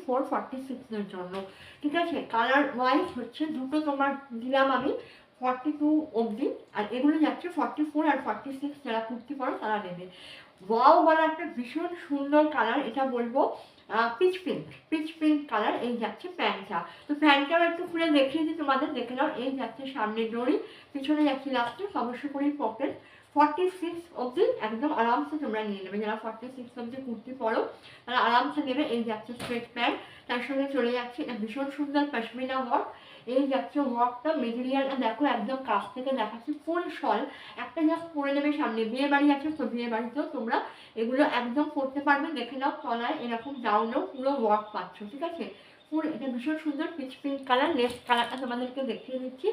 44-46 এর জন্য। ঠিক আছে? কালার ওয়াইজ হচ্ছে দুটো তোমার দিলাম আমি 42 অবধি, আর এগুলো যাচ্ছে 44 আর 46 যারা কুর্তি পরো তারা নেবে। ওয়াও বলা একটা ভীষণ সুন্দর কালার, এটা বলবো পিচ পিঙ্ক কালার। এই যাচ্ছে প্যান্টটা। তো প্যান্টটাও একটু খুলে দেখিয়ে দিই তোমাদের, দেখে নাও। এই যাচ্ছে সামনে দড়ি, পিছনে যাচ্ছে লাস্টে সমস্ত করেই পকেট। 46 অবধি একদম আরামসে তোমরা নিয়ে নেবে। যারা 46 অবধি কুর্তি পরো তারা আরামসে নেবে। এই যাচ্ছে স্ট্রেট প্যান্ট, তার সঙ্গে চলে যাচ্ছে এটা ভীষণ সুন্দর পশমিনা ওয়ার্ক। এই যাচ্ছে ওয়ার্কটা মেটেরিয়ালটা দেখো, একদম কাছ থেকে দেখাচ্ছি, ফুল শল। একটা জাস্ট পরে নেবে সামনে, বিয়ে বাড়ি আছে তো বিয়ে বাড়িতেও তোমরা এগুলো একদম করতে পারবে। দেখে নাও তলায় এরকম ডাউনেও পুরো ওয়ার্ক পাচ্ছ, ঠিক আছে? ফুল এটা ভীষণ সুন্দর পিচ পিঙ্ক কালার। লেফট কালারটা তোমাদেরকে দেখিয়ে দিচ্ছি,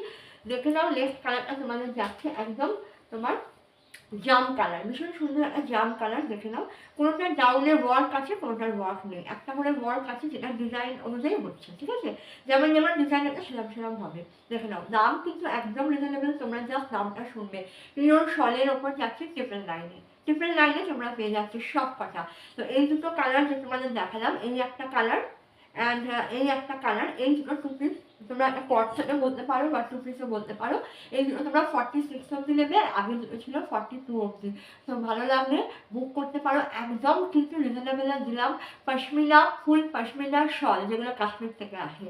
দেখে নাও। লেফট কালারটা তোমাদের যাচ্ছে একদম তোমার জাম কালার, ভীষণ সুন্দর একটা জাম কালার, দেখে নাও। কোনোটার ডাউনের ওয়ার্ক আছে, কোনোটার ওয়ার্ক নেই, একটা করে ওয়ার্ক আছে যেটা ডিজাইন অনুযায়ী হচ্ছে, ঠিক আছে? যেমন যেমন ডিজাইন আছে সেরকম হবে। দেখে নাও, দাম কিন্তু একদম রিজনেবল, তোমরা জাস্ট দামটা শুনবে। পিওর শলের ওপর যাচ্ছে ট্রিপল লাইনে তোমরা পেয়ে যাচ্ছে সব কটা। তো এই দুটো কালার যে তোমাদের দেখালাম, এই একটা কালার অ্যান্ড এই একটা কালার, এই দুটো টু পিস তোমরা একটা কট সেটও বলতে পারো বা টু পিসও বলতে পারো। এই দুটো তোমরা 46 অবধি নেবে, আর আগে দুটো ছিল 42 অবধি। তো ভালো লাগলে বুক করতে পারো, একদম কিন্তু রিজনেবল দিলাম। পশমিনা, ফুল পশমিনা শল যেগুলো কাশ্মীর থেকে আসে।